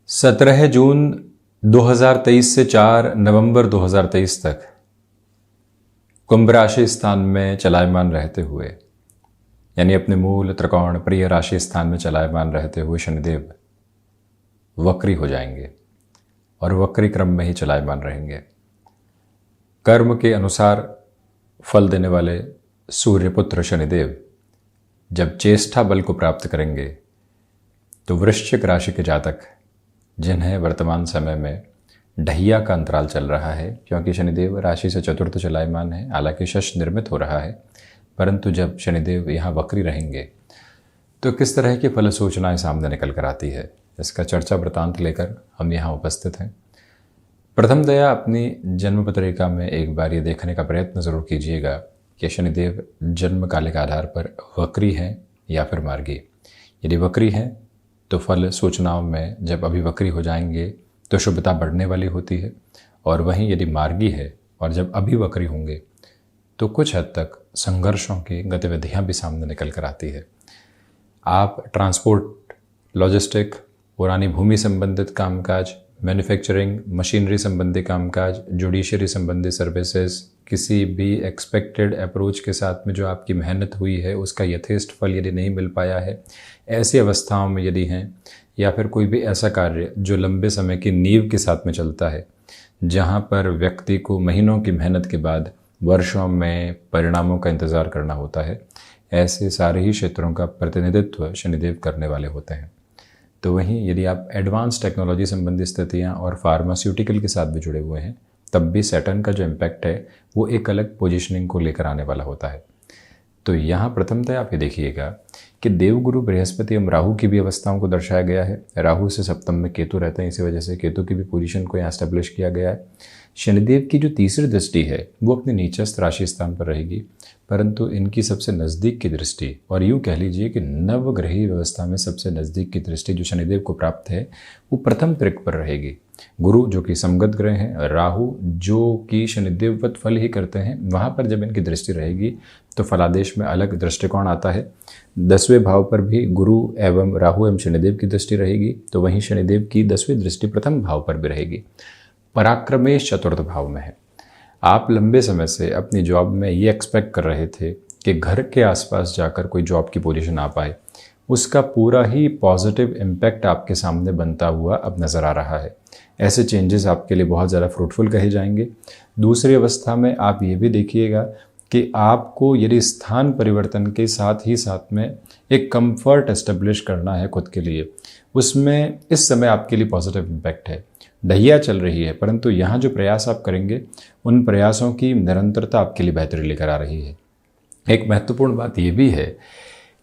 17 जून 2023 से 4 नवंबर 2023 तक कुंभ राशि स्थान में चलायमान रहते हुए, यानी अपने मूल त्रिकोण प्रिय राशि स्थान में चलायमान रहते हुए शनिदेव वक्री हो जाएंगे और वक्री क्रम में ही चलायमान रहेंगे। कर्म के अनुसार फल देने वाले सूर्यपुत्र शनिदेव जब ज्येष्ठा बल को प्राप्त करेंगे तो वृश्चिक राशि के जातक, जिन्हें वर्तमान समय में ढैया का अंतराल चल रहा है, क्योंकि शनिदेव राशि से चतुर्थ चलायमान है, हालांकि शश निर्मित हो रहा है, परंतु जब शनिदेव यहाँ वक्री रहेंगे तो किस तरह की फल सूचनाएं सामने निकल कर आती है, इसका चर्चा वृतांत लेकर हम यहाँ उपस्थित हैं। प्रथमतया अपनी जन्म पत्रिका में एक बार ये देखने का प्रयत्न जरूर कीजिएगा कि शनिदेव जन्मकालिक आधार पर वक्री हैं या फिर मार्गी। यदि वक्री हैं तो फल सूचनाओं में जब अभी वक्री हो जाएंगे तो शुभता बढ़ने वाली होती है, और वहीं यदि मार्गी है और जब अभी वक्री होंगे तो कुछ हद तक संघर्षों की गतिविधियां भी सामने निकल कर आती है। आप ट्रांसपोर्ट, लॉजिस्टिक, पुरानी भूमि संबंधित कामकाज, मैन्युफैक्चरिंग, मशीनरी संबंधी कामकाज, जुडिशरी संबंधी सर्विसेज, किसी भी एक्सपेक्टेड अप्रोच के साथ में जो आपकी मेहनत हुई है उसका यथेष्ट फल यदि नहीं मिल पाया है, ऐसी अवस्थाओं में यदि हैं, या फिर कोई भी ऐसा कार्य जो लंबे समय की नींव के साथ में चलता है, जहां पर व्यक्ति को महीनों की मेहनत के बाद वर्षों में परिणामों का इंतज़ार करना होता है, ऐसे सारे ही क्षेत्रों का प्रतिनिधित्व शनिदेव करने वाले होते हैं। तो वहीं यदि आप एडवांस टेक्नोलॉजी संबंधी स्थितियाँ और फार्मास्यूटिकल के साथ भी जुड़े हुए हैं, तब भी सैटर्न का जो इम्पैक्ट है वो एक अलग पोजीशनिंग को लेकर आने वाला होता है। तो यहाँ प्रथमतः आप ये देखिएगा कि देवगुरु बृहस्पति एवं राहु की भी अवस्थाओं को दर्शाया गया है। राहु से सप्तम में केतु रहते हैं, इसी वजह से केतु की भी पोजीशन को यहाँ एस्टेब्लिश किया गया है। शनिदेव की जो तीसरी दृष्टि है वो अपने नीचस्थ राशि स्थान पर रहेगी, परंतु इनकी सबसे नज़दीक की दृष्टि, और यूँ कह लीजिए कि नवग्रही व्यवस्था में सबसे नज़दीक की दृष्टि जो शनिदेव को प्राप्त है वो प्रथम त्रिक पर रहेगी। गुरु जो कि समगत ग्रह हैं, राहु जो कि शनिदेववत फल ही करते हैं, वहाँ पर जब इनकी दृष्टि रहेगी तो फलादेश में अलग दृष्टिकोण आता है। 10वें भाव पर भी गुरु एवं राहु एवं शनिदेव की दृष्टि रहेगी, तो वहीं शनिदेव की 10वीं दृष्टि प्रथम भाव पर भी रहेगी। पराक्रमेश चतुर्थ भाव में है। आप लंबे समय से अपनी जॉब में ये एक्सपेक्ट कर रहे थे कि घर के आसपास जाकर कोई जॉब की पोजीशन आ पाए, उसका पूरा ही पॉजिटिव इम्पैक्ट आपके सामने बनता हुआ अब नज़र आ रहा है। ऐसे चेंजेस आपके लिए बहुत ज़्यादा फ्रूटफुल कहे जाएंगे। दूसरी अवस्था में आप ये भी देखिएगा कि आपको यदि स्थान परिवर्तन के साथ ही साथ में एक कंफर्ट एस्टेब्लिश करना है खुद के लिए, उसमें इस समय आपके लिए पॉजिटिव इम्पैक्ट है। ढैया चल रही है, परंतु यहाँ जो प्रयास आप करेंगे उन प्रयासों की निरंतरता आपके लिए बेहतरी लेकर आ रही है। एक महत्वपूर्ण बात यह भी है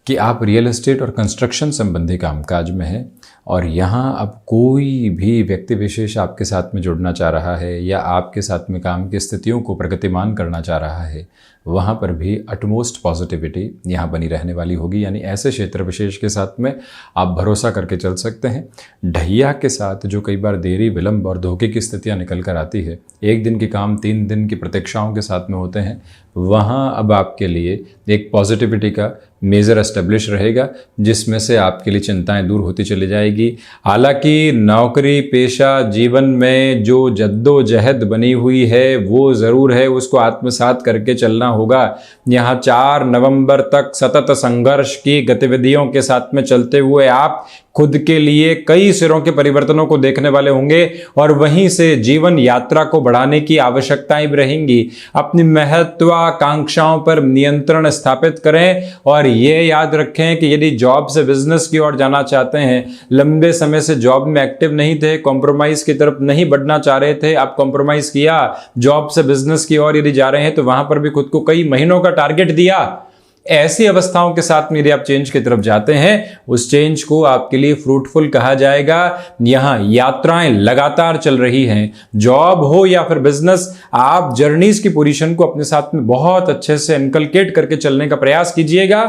कि आप रियल एस्टेट और कंस्ट्रक्शन संबंधी कामकाज में हैं, और यहाँ अब कोई भी व्यक्ति विशेष आपके साथ में जुड़ना चाह रहा है या आपके साथ में काम की स्थितियों को प्रगतिमान करना चाह रहा है, वहाँ पर भी अटमोस्ट पॉजिटिविटी यहाँ बनी रहने वाली होगी। यानी ऐसे क्षेत्र विशेष के साथ में आप भरोसा करके चल सकते हैं। ढैया के साथ जो कई बार देरी, विलंब और धोखे की स्थितियाँ निकल कर आती है, 1 दिन के काम 3 दिन की प्रतीक्षाओं के साथ में होते हैं, वहाँ अब आपके लिए एक पॉजिटिविटी का मेजर एस्टेब्लिश रहेगा, जिसमें से आपके लिए चिंताएं दूर होती चली जाएगी। हालांकि नौकरी पेशा जीवन में जो जद्दोजहद बनी हुई है वो ज़रूर है, उसको आत्मसात करके चलना होगा। यहाँ 4 नवंबर तक सतत संघर्ष की गतिविधियों के साथ में चलते हुए आप खुद के लिए कई सिरों के परिवर्तनों को देखने वाले होंगे, और वहीं से जीवन यात्रा को बढ़ाने की आवश्यकताएं भी रहेंगी। अपनी महत्वाकांक्षाओं पर नियंत्रण स्थापित करें, और ये याद रखें कि यदि जॉब से बिजनेस की ओर जाना चाहते हैं, लंबे समय से जॉब में एक्टिव नहीं थे, कॉम्प्रोमाइज की तरफ नहीं बढ़ना चाह रहे थे, आप कॉम्प्रोमाइज किया, जॉब से बिजनेस की ओर यदि जा रहे हैं तो वहां पर भी खुद को कई महीनों का टारगेट दिया। ऐसी अवस्थाओं के साथ में यदि आप चेंज की तरफ जाते हैं, उस चेंज को आपके लिए फ्रूटफुल कहा जाएगा। यहाँ यात्राएं लगातार चल रही हैं, जॉब हो या फिर बिजनेस, आप जर्नीज की पोजीशन को अपने साथ में बहुत अच्छे से इनकलकेट करके चलने का प्रयास कीजिएगा।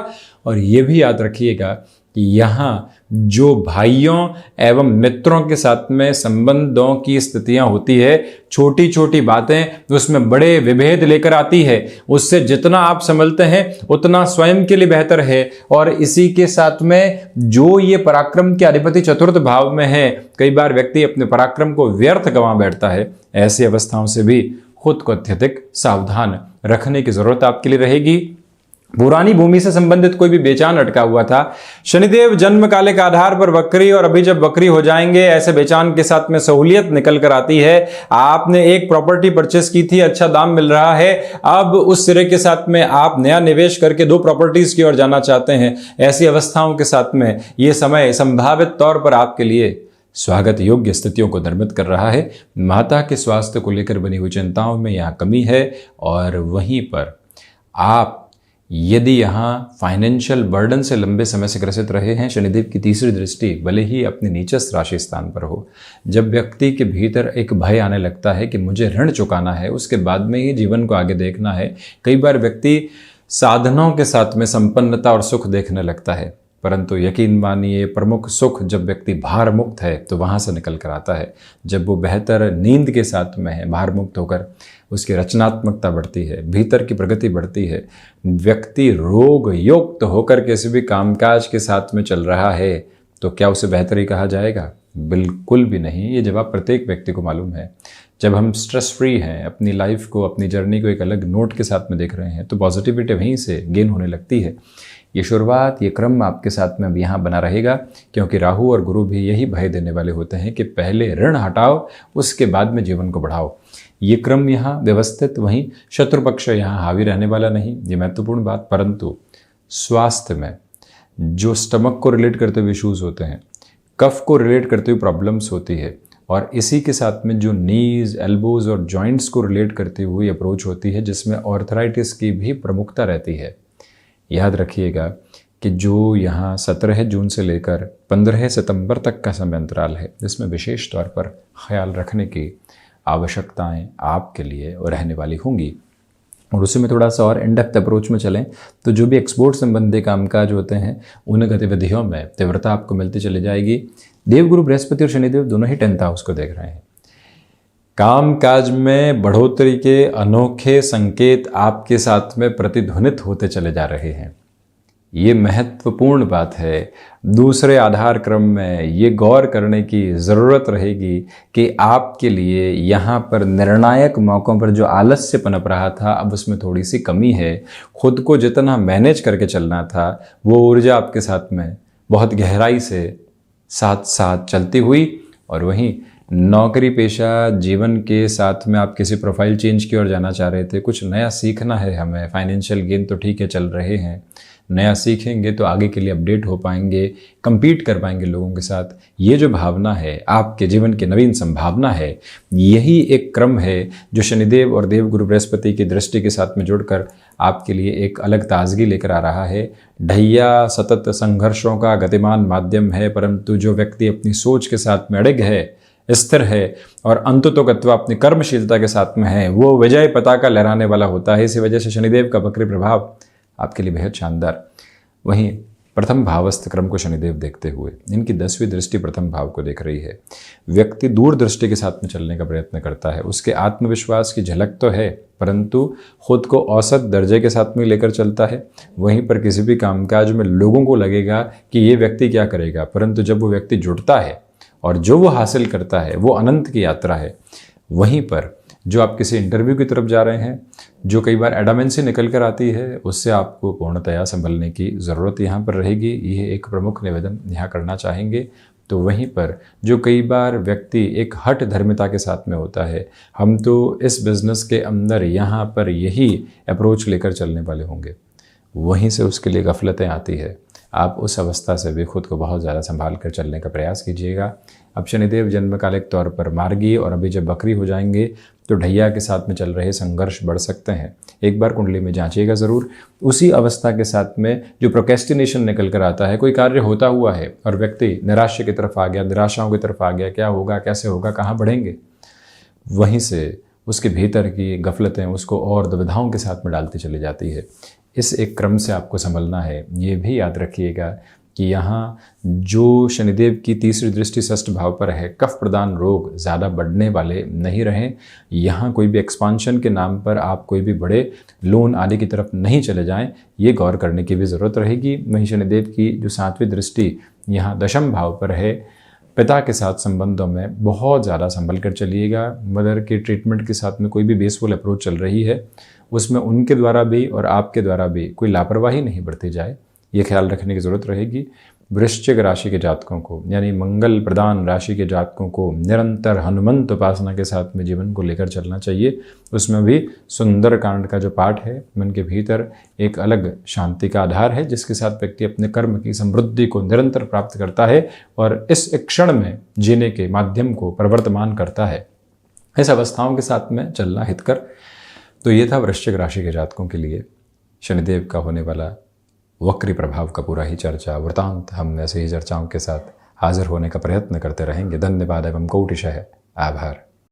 और ये भी याद रखिएगा यहाँ जो भाइयों एवं मित्रों के साथ में संबंधों की स्थितियां होती है, छोटी छोटी बातें उसमें बड़े विभेद लेकर आती है। उससे जितना आप संभलते हैं उतना स्वयं के लिए बेहतर है। और इसी के साथ में जो ये पराक्रम के अधिपति चतुर्थ भाव में है, कई बार व्यक्ति अपने पराक्रम को व्यर्थ गंवा बैठता है। ऐसी अवस्थाओं से भी खुद को अत्यधिक सावधान रखने की जरूरत आपके लिए रहेगी। पुरानी भूमि से संबंधित कोई भी बेचान अटका हुआ था, शनिदेव जन्म काले के आधार पर वक्री, और अभी जब वक्री हो जाएंगे ऐसे बेचान के साथ में सहूलियत निकल कर आती है। आपने एक प्रॉपर्टी परचेस की थी, अच्छा दाम मिल रहा है, अब उस सिरे के साथ में आप नया निवेश करके 2 प्रॉपर्टीज की ओर जाना चाहते हैं। ऐसी अवस्थाओं के साथ में यह समय संभावित तौर पर आपके लिए स्वागत योग्य स्थितियों को निर्मित कर रहा है। माता के स्वास्थ्य को लेकर बनी हुई चिंताओं में यहाँ कमी है। और वहीं पर आप यदि यहाँ फाइनेंशियल बर्डन से लंबे समय से ग्रसित रहे हैं, शनिदेव की तीसरी दृष्टि भले ही अपने नीचस्थ राशि स्थान पर हो, जब व्यक्ति के भीतर एक भय आने लगता है कि मुझे ऋण चुकाना है, उसके बाद में ही जीवन को आगे देखना है, कई बार व्यक्ति साधनों के साथ में संपन्नता और सुख देखने लगता है। परंतु यकीन मानिए, प्रमुख सुख जब व्यक्ति भार मुक्त है तो वहाँ से निकल कर आता है। जब वो बेहतर नींद के साथ में है, भार मुक्त होकर उसकी रचनात्मकता बढ़ती है, भीतर की प्रगति बढ़ती है, व्यक्ति रोग युक्त होकर किसी भी कामकाज के साथ में चल रहा है, तो क्या उसे बेहतर ही कहा जाएगा? बिल्कुल भी नहीं। ये जवाब प्रत्येक व्यक्ति को मालूम है। जब हम स्ट्रेस फ्री हैं, अपनी लाइफ को, अपनी जर्नी को एक अलग नोट के साथ में देख रहे हैं, तो पॉजिटिविटी वहीं से गेन होने लगती है। ये शुरुआत, ये क्रम आपके साथ में अब यहाँ बना रहेगा, क्योंकि राहु और गुरु भी यही भय देने वाले होते हैं कि पहले ऋण हटाओ, उसके बाद में जीवन को बढ़ाओ। ये क्रम यहाँ व्यवस्थित, वहीं शत्रु पक्ष यहाँ हावी रहने वाला नहीं, ये महत्वपूर्ण बात। परंतु स्वास्थ्य में जो स्टमक को रिलेट करते हुए इश्यूज होते हैं, कफ को रिलेट करते हुए प्रॉब्लम्स होती है, और इसी के साथ में जो नीज, एल्बोज और जॉइंट्स को रिलेट करती हुई अप्रोच होती है, जिसमें ऑर्थराइटिस की भी प्रमुखता रहती है। याद रखिएगा कि जो यहाँ 17 जून से लेकर 15 सितंबर तक का समय अंतराल है, जिसमें विशेष तौर पर ख्याल रखने की आवश्यकताएं आपके लिए रहने वाली होंगी। और उसी में थोड़ा सा और इन डेप्थ अप्रोच में चलें तो जो भी एक्सपोर्ट संबंधी कामकाज होते हैं, उन गतिविधियों में तीव्रता आपको मिलती चली जाएगी। देवगुरु बृहस्पति और शनिदेव दोनों ही 10th हाउस को देख रहे हैं। कामकाज में बढ़ोतरी के अनोखे संकेत आपके साथ में प्रतिध्वनित होते चले जा रहे हैं। ये महत्वपूर्ण बात है। दूसरे आधार क्रम में ये गौर करने की ज़रूरत रहेगी कि आपके लिए यहाँ पर निर्णायक मौक़ों पर जो आलस्य पनप रहा था, अब उसमें थोड़ी सी कमी है। खुद को जितना मैनेज करके चलना था, वो ऊर्जा आपके साथ में बहुत गहराई से साथ साथ चलती हुई। और वहीं नौकरी पेशा जीवन के साथ में आप किसी प्रोफाइल चेंज की ओर जाना चाह रहे थे, कुछ नया सीखना है हमें। फाइनेंशियल गेन तो ठीक है, चल रहे हैं, नया सीखेंगे तो आगे के लिए अपडेट हो पाएंगे, compete कर पाएंगे लोगों के साथ। ये जो भावना है, आपके जीवन की नवीन संभावना है, यही एक क्रम है जो शनिदेव और देवगुरु बृहस्पति की दृष्टि के साथ में जुड़कर आपके लिए एक अलग ताजगी लेकर आ रहा है। ढैया सतत संघर्षों का गतिमान माध्यम है, परंतु जो व्यक्ति अपनी सोच के साथ में अड़िग है, स्थिर है और अंततोगत्वा अपनी कर्मशीलता के साथ में है, वो विजय पताका लहराने वाला होता है। इसी वजह से शनिदेव का वक्री प्रभाव आपके लिए बेहद शानदार। वहीं प्रथम भावस्थ क्रम को शनिदेव देखते हुए इनकी 10वीं दृष्टि प्रथम भाव को देख रही है। व्यक्ति दूर दृष्टि के साथ में चलने का प्रयत्न करता है। उसके आत्मविश्वास की झलक तो है, परंतु खुद को औसत दर्जे के साथ में लेकर चलता है। वहीं पर किसी भी कामकाज में लोगों को लगेगा कि ये व्यक्ति क्या करेगा, परंतु जब वो व्यक्ति जुड़ता है और जो वो हासिल करता है वो अनंत की यात्रा है। वहीं पर जो आप किसी इंटरव्यू की तरफ जा रहे हैं, जो कई बार एडामेंसी निकल कर आती है, उससे आपको पूर्णतया संभलने की ज़रूरत यहाँ पर रहेगी। यह एक प्रमुख निवेदन यहाँ करना चाहेंगे। तो वहीं पर जो कई बार व्यक्ति एक हठ धर्मिता के साथ में होता है, हम तो इस बिज़नेस के अंदर यहाँ पर यही अप्रोच लेकर चलने वाले होंगे, वहीं से उसके लिए गफलतें आती है। आप उस अवस्था से भी खुद को बहुत ज़्यादा संभाल कर चलने का प्रयास कीजिएगा। अब शनिदेव जन्मकालिक तौर पर मार्गी और अभी जब बकरी हो जाएंगे तो ढैया के साथ में चल रहे संघर्ष बढ़ सकते हैं। एक बार कुंडली में जांचिएगा ज़रूर। उसी अवस्था के साथ में जो प्रोक्रेस्टिनेशन निकल कर आता है, कोई कार्य होता हुआ है और व्यक्ति निराशा की तरफ आ गया, निराशाओं की तरफ आ गया, क्या होगा, कैसे होगा, कहाँ बढ़ेंगे, वहीं से उसके भीतर की गफलतें उसको और दुविधाओं के साथ में डालती चली जाती है। इस एक क्रम से आपको संभलना है। ये भी याद रखिएगा कि यहाँ जो शनिदेव की तीसरी दृष्टि षष्ठ भाव पर है, कफ प्रदान रोग ज़्यादा बढ़ने वाले नहीं रहें। यहाँ कोई भी एक्सपांशन के नाम पर आप कोई भी बड़े लोन आदि की तरफ नहीं चले जाएं, ये गौर करने की भी ज़रूरत रहेगी। वहीं शनिदेव की जो 7वीं दृष्टि यहाँ दशम भाव पर है, पिता के साथ संबंधों में बहुत ज़्यादा संभल कर चलिएगा। मदर के ट्रीटमेंट के साथ में कोई भी बेसफुल अप्रोच चल रही है, उसमें उनके द्वारा भी और आपके द्वारा भी कोई लापरवाही नहीं बरती जाए, ये ख्याल रखने की ज़रूरत रहेगी। वृश्चिक राशि के जातकों को, यानी मंगल प्रदान राशि के जातकों को निरंतर हनुमंत उपासना के साथ में जीवन को लेकर चलना चाहिए। उसमें भी सुंदर कांड का जो पाठ है, मन के भीतर एक अलग शांति का आधार है, जिसके साथ व्यक्ति अपने कर्म की समृद्धि को निरंतर प्राप्त करता है और इस क्षण में जीने के माध्यम को प्रवर्तमान करता है। इस अवस्थाओं के साथ में चलना हितकर। तो ये था वृश्चिक राशि के जातकों के लिए शनिदेव का होने वाला वक्री प्रभाव का पूरा ही चर्चा वृतांत। हम ऐसे ही चर्चाओं के साथ हाजिर होने का प्रयत्न करते रहेंगे। धन्यवाद एवं कोटिशः आभार।